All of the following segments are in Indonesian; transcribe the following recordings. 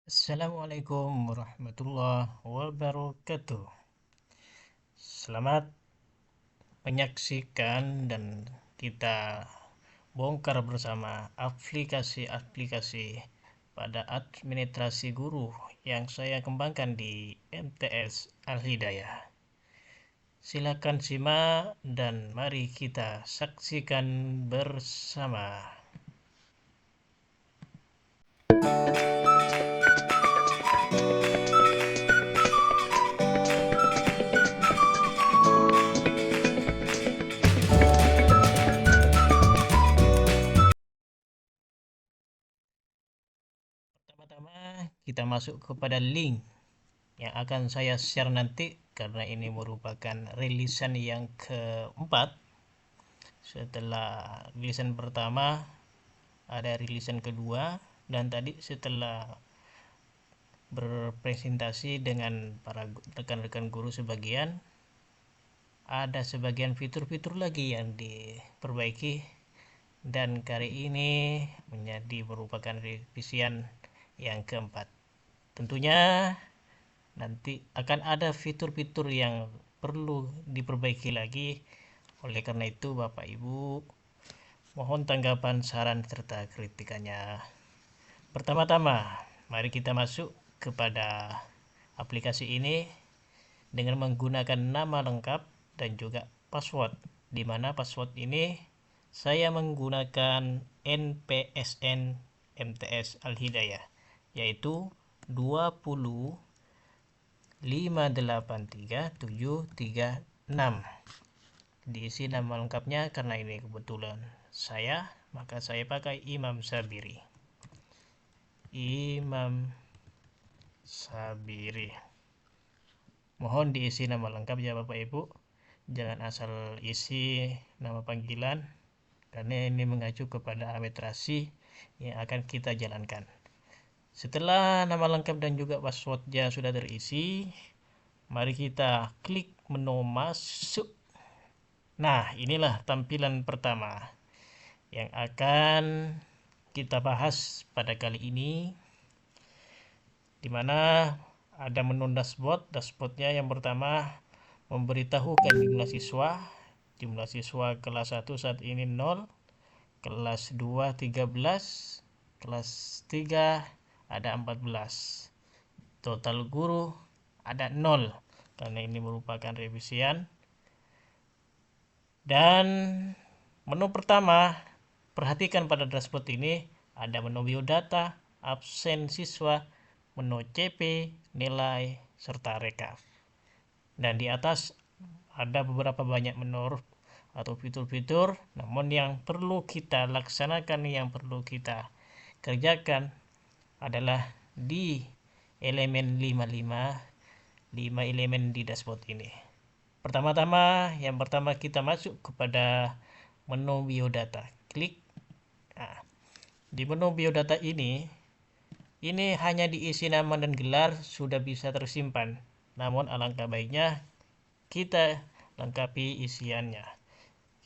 Assalamualaikum warahmatullahi wabarakatuh. Selamat menyaksikan dan kita bongkar bersama aplikasi-aplikasi pada administrasi guru yang saya kembangkan di MTS Al-Hidayah. Silakan simak dan mari kita saksikan bersama. Pertama-tama kita masuk kepada link yang akan saya share nanti karena ini merupakan rilisan yang keempat. Setelah rilisan pertama ada rilisan kedua, dan tadi setelah berpresentasi dengan para rekan-rekan guru sebagian, ada sebagian fitur-fitur lagi yang diperbaiki, dan kali ini menjadi merupakan revisian yang keempat. Tentunya nanti akan ada fitur-fitur yang perlu diperbaiki lagi. Oleh karena itu, Bapak Ibu, mohon tanggapan, saran, serta kritikannya. Pertama-tama, mari kita masuk kepada aplikasi ini dengan menggunakan nama lengkap dan juga password, di mana password ini saya menggunakan NPSN MTS Al-Hidayah, yaitu 20 583736. Diisi nama lengkapnya karena ini kebetulan saya, maka saya pakai Imam Sabiri. Imam Sabiri. Mohon diisi nama lengkap ya Bapak Ibu. Jangan asal isi nama panggilan karena ini mengacu kepada administrasi yang akan kita jalankan. Setelah nama lengkap dan juga passwordnya sudah terisi, mari kita klik menu masuk. Nah, inilah tampilan pertama yang akan kita bahas pada kali ini, di mana ada menu dashboard. Dashboardnya yang pertama memberitahukan jumlah siswa. Jumlah siswa kelas 1 saat ini 0, kelas 2 13, kelas 3 ada 14. Total guru ada 0 karena ini merupakan revisian. Dan menu pertama, perhatikan pada dashboard ini ada menu biodata, absen siswa, menu CP, nilai, serta rekap. Dan di atas ada beberapa banyak menu atau fitur-fitur, namun yang perlu kita laksanakan, yang perlu kita kerjakan adalah di elemen 5 elemen di dashboard ini. Pertama-tama, yang pertama kita masuk kepada menu biodata. Klik. Nah, di menu biodata ini hanya diisi nama dan gelar sudah bisa tersimpan. Namun alangkah baiknya kita lengkapi isiannya.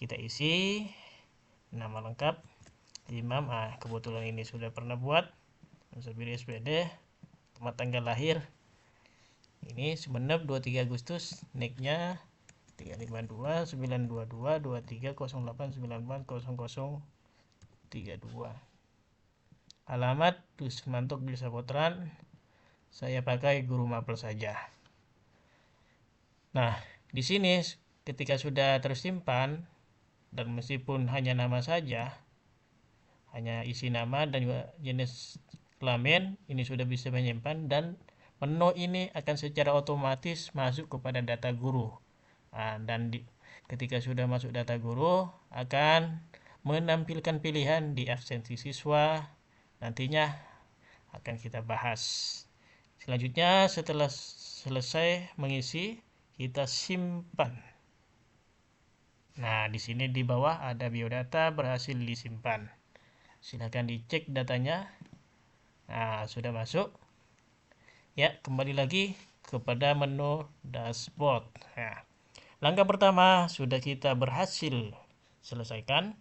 Kita isi nama lengkap Imam. Kebetulan ini sudah pernah buat. Sabiri SPD, tempat tanggal lahir ini Sumeneb 23 Agustus, NIK-nya 352-922-2308-940032. Alamat Dusmantuk di Sapotran. Saya pakai guru mapel saja. Nah, di sini ketika sudah tersimpan dan meskipun hanya nama saja, hanya isi nama dan juga jenis kelamin, ini sudah bisa menyimpan, dan menu ini akan secara otomatis masuk kepada data guru. Dan ketika sudah masuk data guru akan menampilkan pilihan di absensi siswa. Nantinya akan kita bahas. Selanjutnya setelah selesai mengisi, kita simpan. Nah, di sini di bawah ada biodata berhasil disimpan. Silakan dicek datanya. Nah, sudah masuk. Ya, kembali lagi kepada menu dashboard. Nah, langkah pertama sudah kita berhasil selesaikan.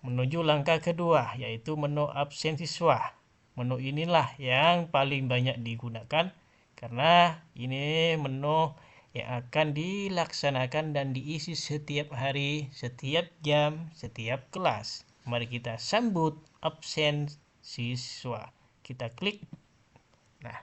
Menuju langkah kedua, yaitu menu absen siswa. Menu inilah yang paling banyak digunakan karena ini menu yang akan dilaksanakan dan diisi setiap hari, setiap jam, setiap kelas. Mari kita sambut absen siswa. Kita klik. Nah,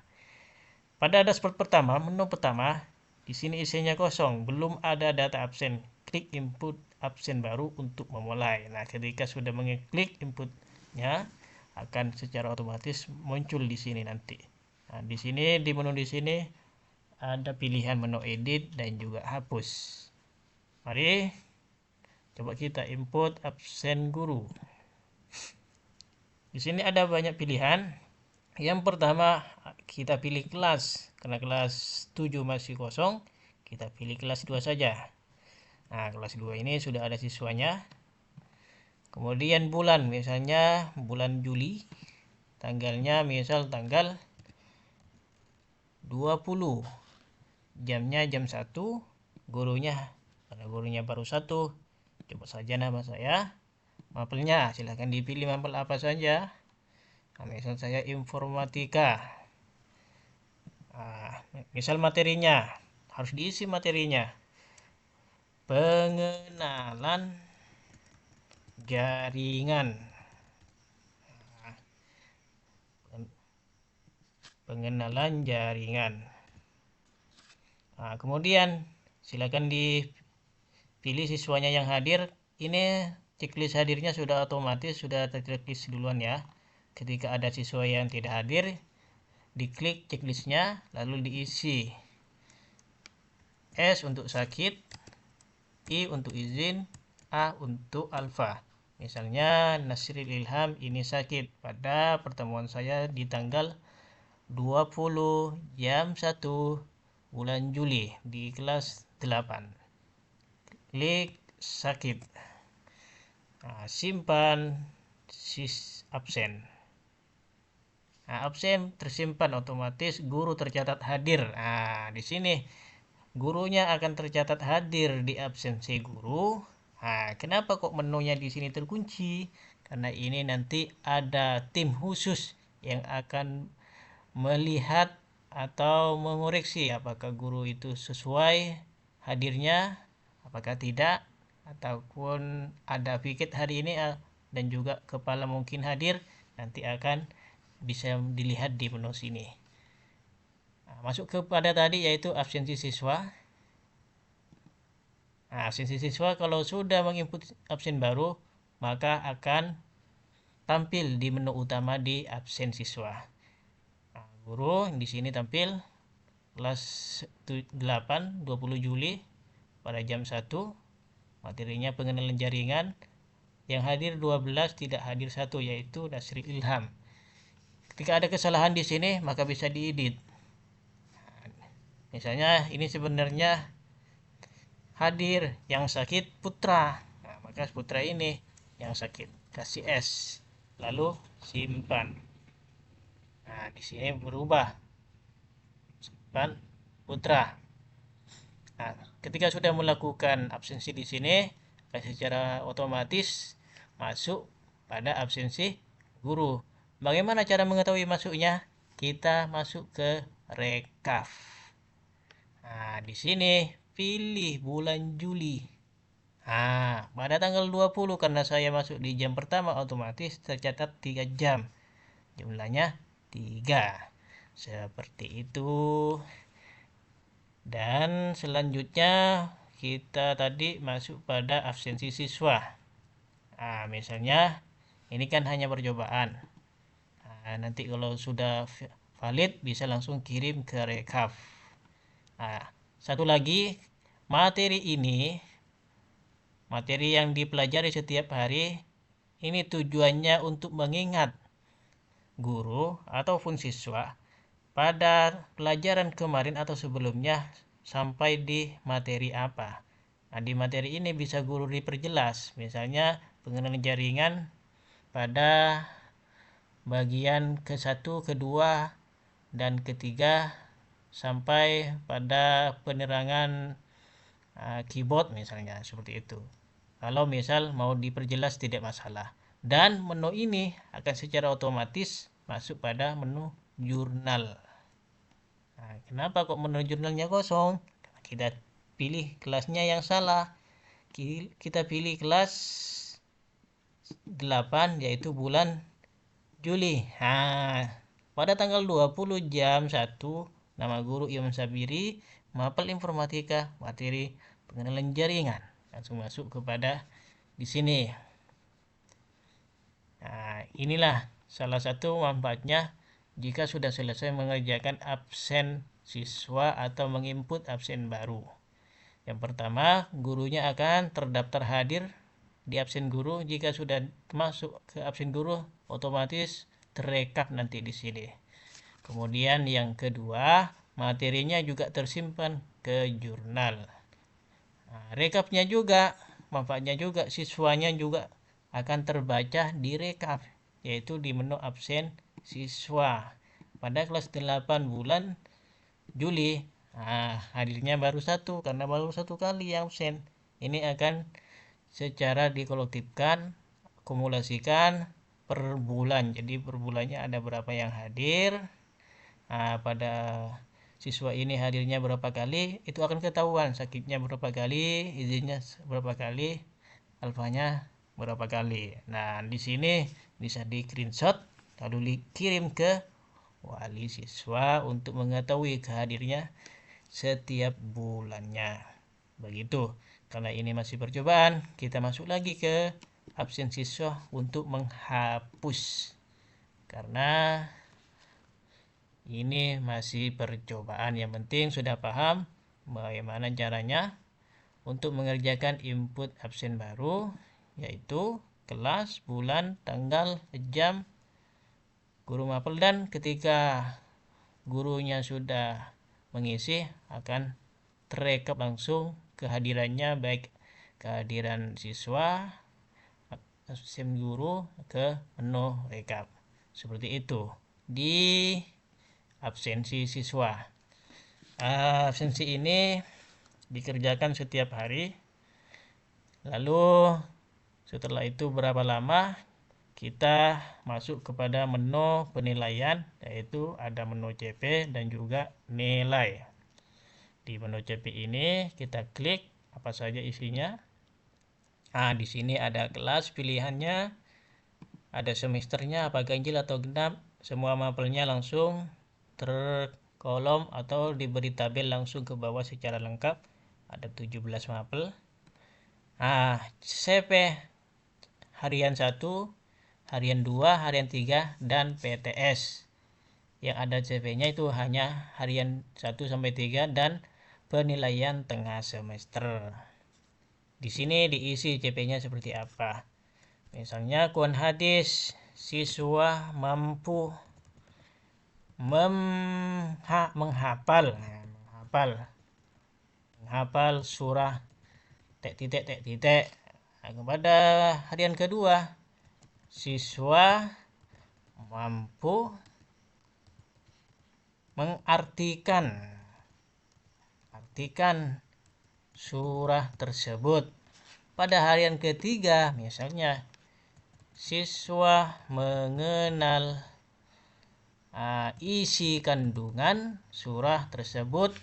pada dashboard pertama, menu pertama, di sini isinya kosong, belum ada data absen. Klik input absen baru untuk memulai. Nah, ketika sudah mengklik inputnya, akan secara otomatis muncul di sini nanti. Nah, di sini di menu di sini ada pilihan menu edit dan juga hapus. Mari coba kita input absen guru. Di sini ada banyak pilihan. Yang pertama kita pilih kelas, karena kelas 7 masih kosong, kita pilih kelas 2 saja. Nah, kelas 2 ini sudah ada siswanya. Kemudian bulan, misalnya bulan Juli, tanggalnya misal tanggal 20, jamnya jam 1, gurunya, karena gurunya baru 1, coba saja nama saya. Mapelnya silahkan dipilih mapel apa saja. Nah, misal saya informatika. Nah, misal materinya harus diisi materinya. Pengenalan jaringan. Nah, pengenalan jaringan. Nah, kemudian silakan dipilih siswanya yang hadir. Ini checklist hadirnya sudah otomatis, sudah terchecklist duluan ya. Ketika ada siswa yang tidak hadir, diklik checklistnya lalu diisi. S untuk sakit, I untuk izin, A untuk alfa. Misalnya Nasril Ilham ini sakit pada pertemuan saya di tanggal 20 jam 1 bulan Juli di kelas 8. Klik sakit. Nah, simpan absen. Nah, absen tersimpan otomatis, guru tercatat hadir. Nah, di sini gurunya akan tercatat hadir di absensi guru. Nah, kenapa kok menunya di sini terkunci? Karena ini nanti ada tim khusus yang akan melihat atau mengoreksi apakah guru itu sesuai hadirnya, apakah tidak, ataupun ada piket hari ini dan juga kepala mungkin hadir, nanti akan bisa dilihat di menu sini. Nah, masuk kepada tadi yaitu absensi siswa. Nah, absensi siswa kalau sudah menginput absen baru, maka akan tampil di menu utama di absen siswa. Nah, guru di sini tampil kelas 8 20 Juli pada jam 1. Materinya pengenalan jaringan. Yang hadir 12, tidak hadir 1 yaitu Nasril Ilham. Ketika ada kesalahan di sini maka bisa diedit. Misalnya ini sebenarnya hadir yang sakit Putra. Nah, maka Putra ini yang sakit, kasih S. Lalu simpan. Nah, di sini berubah. Simpan Putra. Nah, ketika sudah melakukan absensi di sini, secara otomatis masuk pada absensi guru. Bagaimana cara mengetahui masuknya? Kita masuk ke rekap. Nah, di sini pilih bulan Juli. Nah, pada tanggal 20 karena saya masuk di jam pertama otomatis tercatat 3 jam. Jumlahnya 3. Seperti itu. Dan selanjutnya kita tadi masuk pada absensi siswa. Nah, misalnya ini kan hanya percobaan. Nah, nanti kalau sudah valid bisa langsung kirim ke rekap. Nah, satu lagi, materi yang dipelajari setiap hari, ini tujuannya untuk mengingat guru ataupun siswa pada pelajaran kemarin atau sebelumnya sampai di materi apa. Nah, di materi ini bisa guru diperjelas, misalnya pengenalan jaringan pada bagian ke-1, ke-2, dan ke-3 sampai pada penerangan keyboard misalnya, seperti itu. Kalau misal mau diperjelas tidak masalah. Dan menu ini akan secara otomatis masuk pada menu jurnal. Nah, kenapa kok menu jurnalnya kosong? Karena kita pilih kelasnya yang salah. Kita pilih kelas 8 yaitu bulan Juli. Nah, pada tanggal 20 jam 1, nama guru Imam Sabiri, mapel informatika, materi pengenalan jaringan. Langsung masuk kepada di sini. Nah, inilah salah satu manfaatnya jika sudah selesai mengerjakan absen siswa atau menginput absen baru. Yang pertama, gurunya akan terdaftar hadir di absen guru. Jika sudah masuk ke absen guru, otomatis terekap nanti di sini. Kemudian yang kedua, materinya juga tersimpan ke jurnal. Nah, rekapnya juga, manfaatnya juga, siswanya juga akan terbaca di rekap, yaitu di menu absen siswa. Pada kelas 8 bulan Juli, hadirnya baru 1 karena baru 1 kali yang absen. Ini akan secara dikolektifkan, akumulasikan per bulan. Jadi per bulannya ada berapa yang hadir. Pada siswa ini hadirnya berapa kali, itu akan ketahuan. Sakitnya berapa kali, izinnya berapa kali, alfanya berapa kali. Nah, di sini bisa di screenshot lalu dikirim ke wali siswa untuk mengetahui kehadirnya setiap bulannya. Begitu. Karena ini masih percobaan, kita masuk lagi ke absen siswa untuk menghapus. Karena ini masih percobaan, yang penting sudah paham bagaimana caranya untuk mengerjakan input absen baru, yaitu kelas, bulan, tanggal, jam, guru mapel, dan ketika gurunya sudah mengisi akan terekap langsung kehadirannya, baik kehadiran siswa, absen guru ke menu rekap. Seperti itu di absensi siswa. Absensi ini dikerjakan setiap hari. Lalu setelah itu berapa lama kita masuk kepada menu penilaian, yaitu ada menu CP dan juga nilai. Di menu CP ini kita klik apa saja isinya. Di sini ada kelas pilihannya, ada semesternya apa ganjil atau genap, semua mapelnya langsung terkolom atau diberi tabel langsung ke bawah secara lengkap. Ada 17 mapel. CP harian 1, harian 2, harian 3, dan PTS. Yang ada CP-nya itu hanya harian 1 sampai 3 dan penilaian tengah semester. Di sini diisi CP-nya seperti apa. Misalnya kuan hadis, siswa mampu menghafal surah titik. Kepada harian kedua, siswa mampu mengartikan surah tersebut. Pada harian ketiga, misalnya siswa mengenal isi kandungan surah tersebut.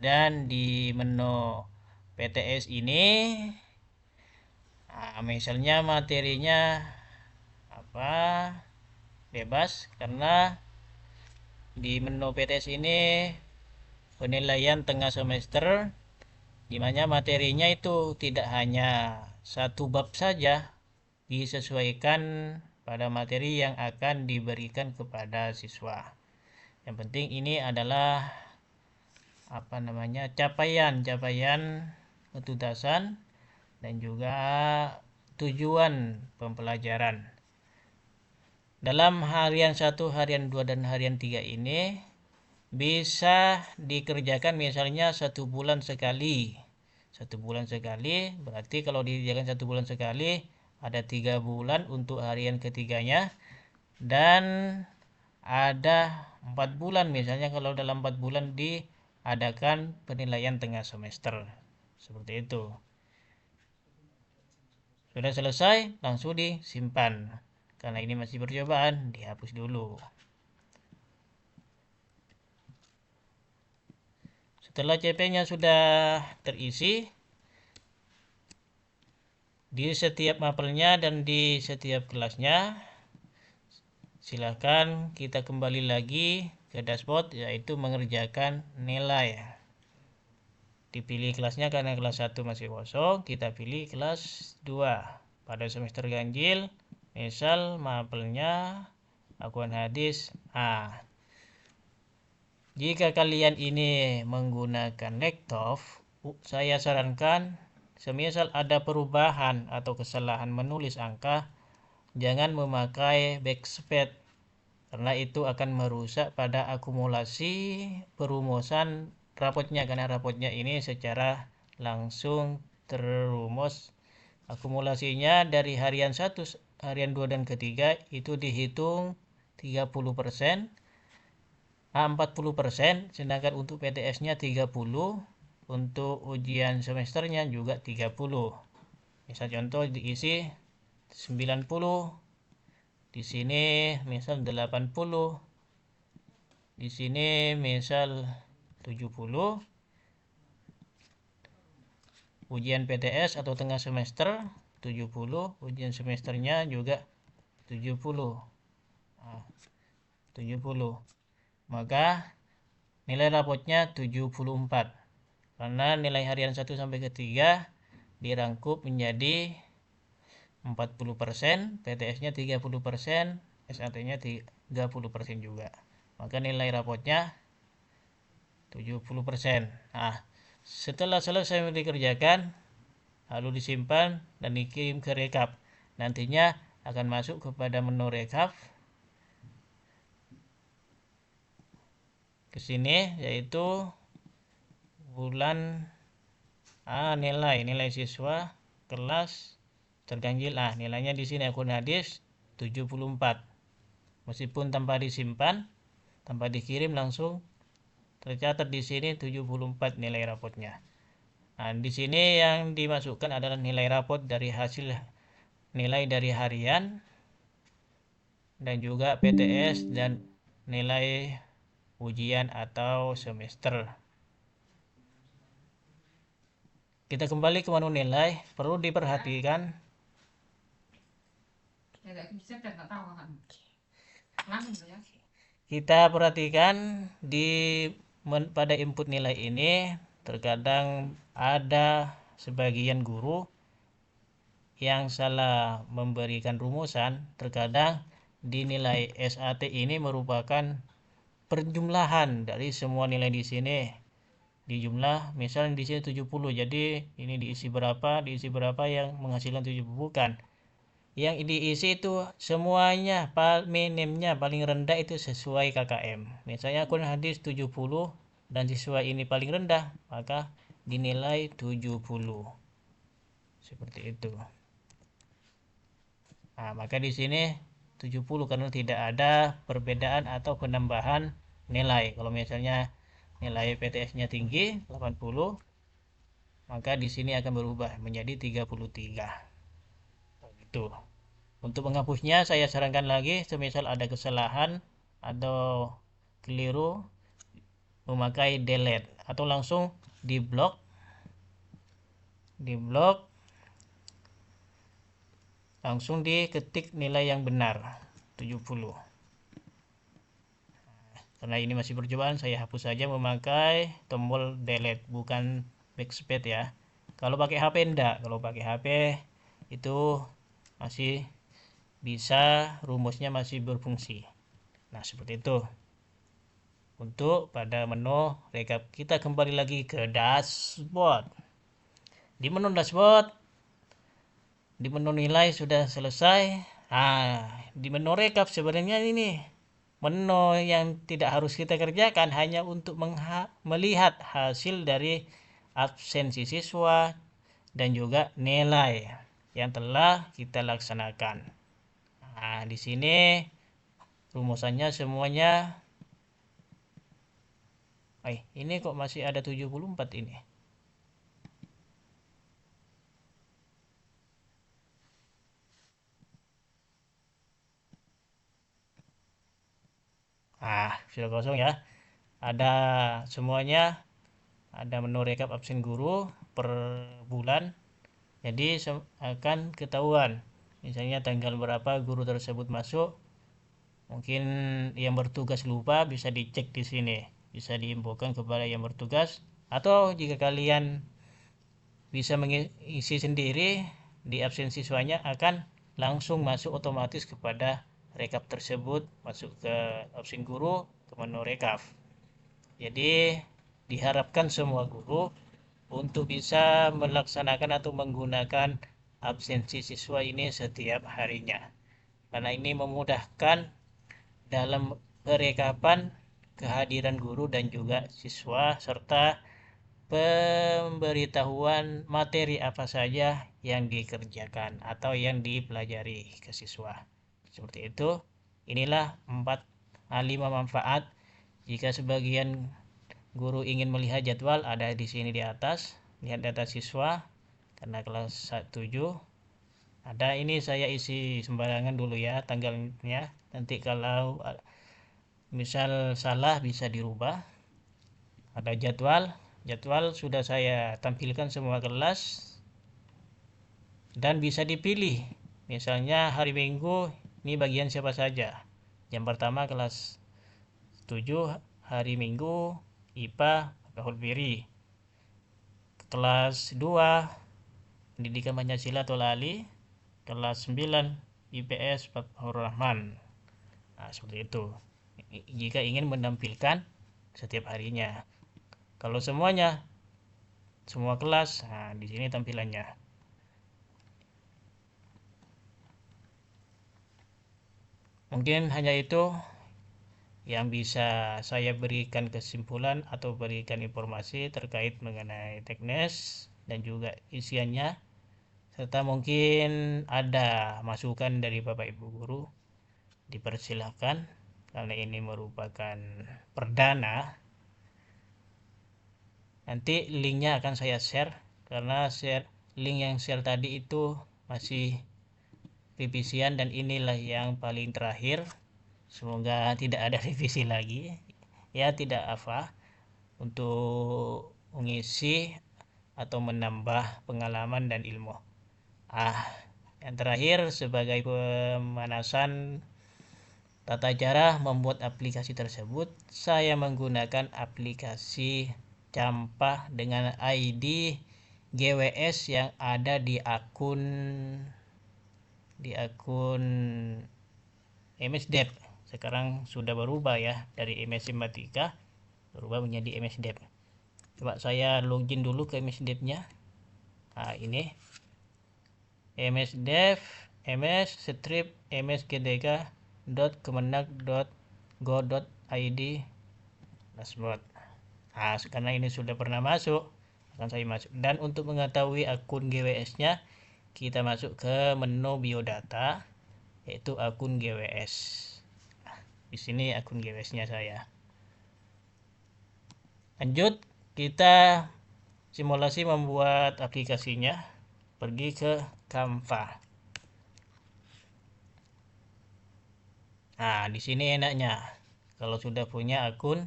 Dan di menu PTS ini misalnya materinya bebas, karena di menu PTS ini penilaian tengah semester, di mana materinya itu tidak hanya satu bab saja, disesuaikan pada materi yang akan diberikan kepada siswa. Yang penting ini adalah capaian ketuntasan dan juga tujuan pembelajaran. Dalam harian 1, harian 2, dan harian 3 ini bisa dikerjakan misalnya 1 bulan sekali. 1 bulan sekali, berarti kalau dikerjakan 1 bulan sekali, ada 3 bulan untuk harian ketiganya, dan ada 4 bulan misalnya kalau dalam 4 bulan diadakan penilaian tengah semester. Seperti itu. Sudah selesai, langsung disimpan. Karena ini masih percobaan, dihapus dulu. Setelah CP-nya sudah terisi di setiap mapelnya dan di setiap kelasnya, silakan kita kembali lagi ke dashboard, yaitu mengerjakan nilai. Dipilih kelasnya karena kelas 1 masih kosong, kita pilih kelas 2 pada semester ganjil. Misal mapelnya akuan hadis A. Jika kalian ini menggunakan laptop, saya sarankan semisal ada perubahan atau kesalahan menulis angka, jangan memakai backspace karena itu akan merusak pada akumulasi perumusan rapotnya, karena rapotnya ini secara langsung terumus. Akumulasinya dari harian 1, harian 2 dan ketiga itu dihitung 30%, 40%, sedangkan untuk PTS-nya 30, untuk ujian semesternya juga 30. Misal contoh diisi 90, di sini misal 80, di sini misal 70. Ujian PTS atau tengah semester 70, ujian semesternya juga 70. Nah, 70. Maka nilai rapotnya 74. Karena nilai harian 1 sampai ke 3 dirangkup menjadi 40%, PTS-nya 30%, SAT-nya 30% juga. Maka nilai rapotnya 70%. Nah, setelah selesai dikerjakan, lalu disimpan dan dikirim ke rekap. Nantinya akan masuk kepada menu rekap ke sini, yaitu bulan nilai siswa kelas terganjil. Nilainya di sini akun hadis 74. Meskipun tanpa disimpan, tanpa dikirim, langsung tercatat di sini 74 nilai rapotnya. Di sini yang dimasukkan adalah nilai rapot dari hasil nilai dari harian dan juga PTS dan nilai ujian atau semester. Kita kembali ke menu nilai. Perlu diperhatikan kita perhatikan pada input nilai ini terkadang ada sebagian guru yang salah memberikan rumusan. Terkadang di nilai SAT ini merupakan perjumlahan dari semua nilai di sini. Di jumlah, misalnya di sini 70, jadi ini diisi berapa yang menghasilkan 70, bukan. Yang diisi itu semuanya minimnya paling rendah itu sesuai KKM. Misalnya akun hadis 70 dan siswa ini paling rendah, maka dinilai 70. Seperti itu. Maka di sini 70 karena tidak ada perbedaan atau penambahan nilai. Kalau misalnya nilai PTS-nya tinggi 80, maka di sini akan berubah menjadi 33. Itu. Untuk menghapusnya saya sarankan lagi, semisal ada kesalahan atau keliru, memakai delete atau langsung diblok langsung diketik nilai yang benar 70. Karena ini masih percobaan, saya hapus saja memakai tombol delete, bukan backspace ya. Kalau pakai HP enggak, kalau pakai HP itu masih bisa, rumusnya masih berfungsi. Nah, seperti itu. Untuk pada menu rekap, kita kembali lagi ke dashboard. Di menu dashboard, di menu nilai sudah selesai. Di menu rekap sebenarnya ini menu yang tidak harus kita kerjakan, hanya untuk melihat hasil dari absensi siswa dan juga nilai yang telah kita laksanakan. Di sini rumusannya semuanya. Ini kok masih ada 74 ini. Sudah kosong ya. Ada semuanya, ada menu rekap absen guru per bulan. Jadi akan ketahuan misalnya tanggal berapa guru tersebut masuk. Mungkin yang bertugas lupa, bisa dicek di sini, bisa diinfokan kepada yang bertugas, atau jika kalian bisa mengisi sendiri di absen siswanya, akan langsung masuk otomatis kepada rekap tersebut, masuk ke absen guru, ke menu rekap. Jadi diharapkan semua guru untuk bisa melaksanakan atau menggunakan absensi siswa ini setiap harinya, karena ini memudahkan dalam perekapan kehadiran guru dan juga siswa, serta pemberitahuan materi apa saja yang dikerjakan atau yang dipelajari ke siswa. Seperti itu. Inilah 5 manfaat jika sebagian guru ingin melihat jadwal. Ada di sini di atas, lihat data siswa karena kelas 7. Ada, ini saya isi sembarangan dulu ya tanggalnya, nanti kalau misal salah bisa dirubah. Ada jadwal sudah saya tampilkan semua kelas dan bisa dipilih, misalnya hari Minggu ini bagian siapa saja. Yang pertama kelas 7 hari Minggu IPA Pak Biri, kelas 2 pendidikan Pancasila atau Lali, kelas 9 IPS Pak Rahman. Seperti itu jika ingin menampilkan setiap harinya. Kalau semuanya, semua kelas, di sini tampilannya. Mungkin hanya itu yang bisa saya berikan kesimpulan atau berikan informasi terkait mengenai teknis dan juga isiannya, serta mungkin ada masukan dari Bapak Ibu guru, dipersilahkan, karena ini merupakan perdana. Nanti linknya akan saya share, karena link yang share tadi itu masih revisian dan inilah yang paling terakhir. Semoga tidak ada revisi lagi ya, tidak apa, untuk mengisi atau menambah pengalaman dan ilmu. Yang terakhir, sebagai pemanasan tata cara membuat aplikasi tersebut, saya menggunakan aplikasi Campa dengan ID GWS yang ada di akun MSDev. Sekarang sudah berubah ya, dari MS Informatika berubah menjadi MSDev. Coba saya login dulu ke MSDev-nya. Ini MSDev MS msgdk.kemenag.go.id dashboard. Karena ini sudah pernah masuk, akan saya masuk. Dan untuk mengetahui akun GWS-nya, kita masuk ke menu biodata, yaitu akun GWS. Di sini akun GWS-nya saya. Lanjut, kita simulasi membuat aplikasinya. Pergi ke Canva. Di sini enaknya kalau sudah punya akun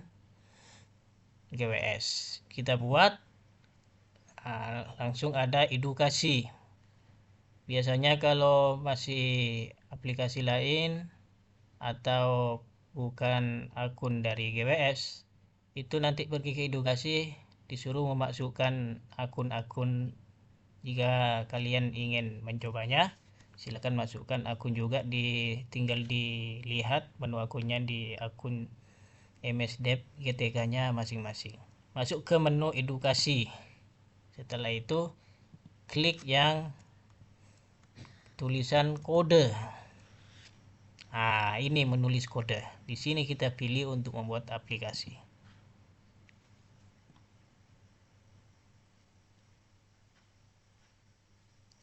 GWS, kita buat langsung ada edukasi. Biasanya kalau masih aplikasi lain atau bukan akun dari GWS, itu nanti pergi ke edukasi, disuruh memasukkan akun-akun. Jika kalian ingin mencobanya, silakan masukkan akun juga, tinggal dilihat menu akunnya di akun MSDev GTK-nya masing-masing. Masuk ke menu edukasi. Setelah itu klik yang tulisan kode. Ini menulis kode. Di sini kita pilih untuk membuat aplikasi.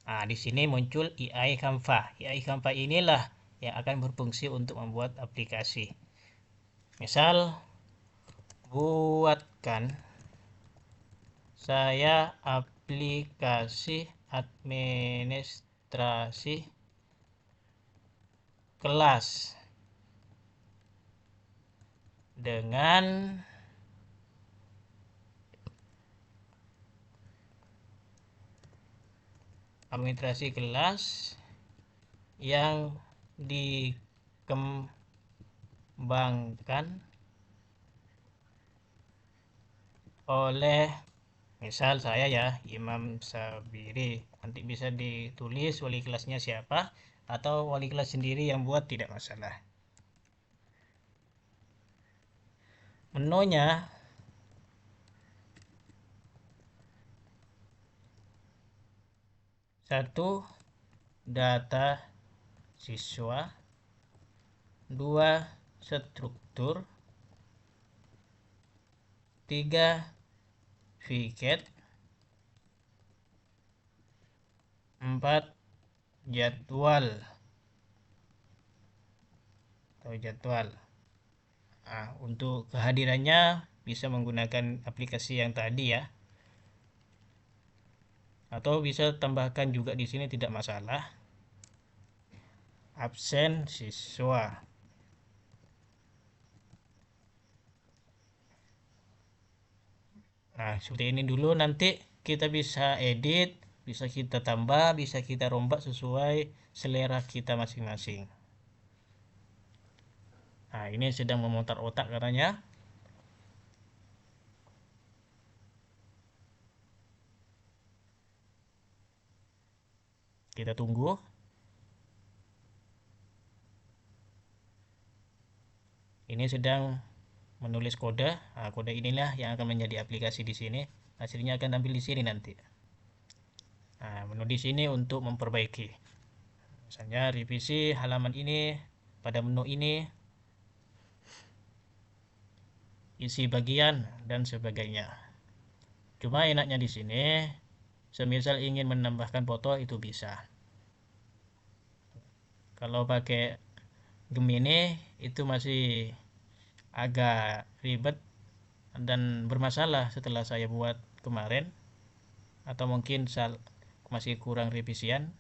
Di sini muncul AI Canva. AI Canva inilah yang akan berfungsi untuk membuat aplikasi. Misal, buatkan saya aplikasi administrasi kelas. dengan administrasi kelas yang dikembangkan oleh, misal saya ya, Imam Sabiri. Nanti bisa ditulis wali kelasnya siapa, atau wali kelas sendiri yang buat, tidak masalah. Menunya satu, data siswa. 2, struktur. 3, VCAT. 4, jadwal atau jadwal. Untuk kehadirannya bisa menggunakan aplikasi yang tadi ya, atau bisa tambahkan juga di sini, tidak masalah. Absen siswa. Nah, seperti ini dulu. Nanti kita bisa edit, bisa kita tambah, bisa kita rombak sesuai selera kita masing-masing. Nah, ini sedang memutar otak katanya. Kita tunggu. Ini sedang menulis kode. Nah, kode inilah yang akan menjadi aplikasi di sini. Hasilnya akan tampil di sini nanti. Nah, menu di sini untuk memperbaiki. Misalnya revisi halaman ini, pada menu ini isi bagian dan sebagainya. Cuma enaknya di sini, semisal ingin menambahkan foto itu bisa. Kalau pakai Gemini itu masih agak ribet dan bermasalah setelah saya buat kemarin, atau mungkin masih kurang revisian,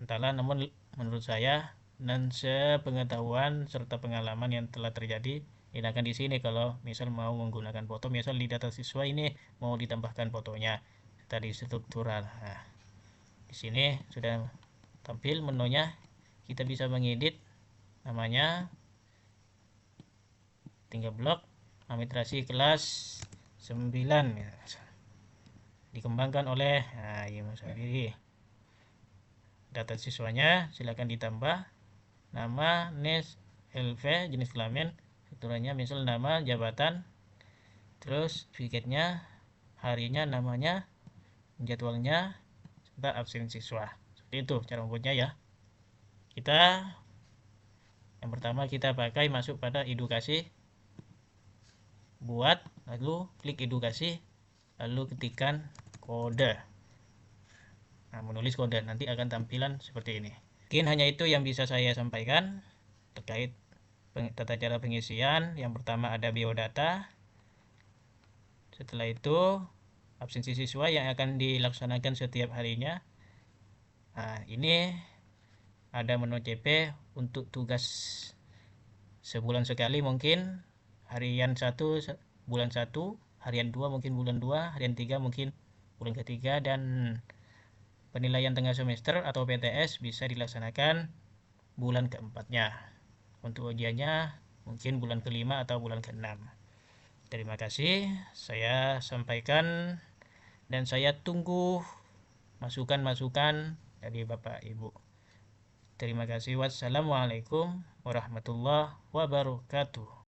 entahlah. Namun menurut saya dan sepengetahuan serta pengalaman yang telah terjadi, enakan di sini kalau misal mau menggunakan foto. Misal di data siswa ini mau ditambahkan fotonya tadi struktural. Nah, di sini sudah tampil menunya. Kita bisa mengedit namanya, tinggal blok administrasi kelas 9 ya. Dikembangkan oleh Imam Sabiri. Data siswanya silakan ditambah nama, NIS, LV, jenis kelamin, strukturnya misal nama, jabatan, terus VCAT-nya, harinya, namanya, jadwalnya, serta absen siswa. Seperti itu cara membuatnya ya. Yang pertama kita pakai masuk pada edukasi, buat, lalu klik edukasi, lalu ketikkan kode. Nah, menulis kode, nanti akan tampilan seperti ini. Mungkin hanya itu yang bisa saya sampaikan terkait tata cara pengisian. Yang pertama ada biodata, setelah itu absensi siswa yang akan dilaksanakan setiap harinya. Nah, ini ada menu CP untuk tugas sebulan sekali, mungkin harian 1 bulan 1, harian 2 mungkin bulan 2, harian 3 mungkin bulan ketiga, dan penilaian tengah semester atau PTS bisa dilaksanakan bulan keempatnya. Untuk ujiannya mungkin bulan kelima atau bulan keenam. Terima kasih saya sampaikan, dan saya tunggu masukan-masukan dari Bapak Ibu. Terima kasih. Wassalamualaikum warahmatullahi wabarakatuh.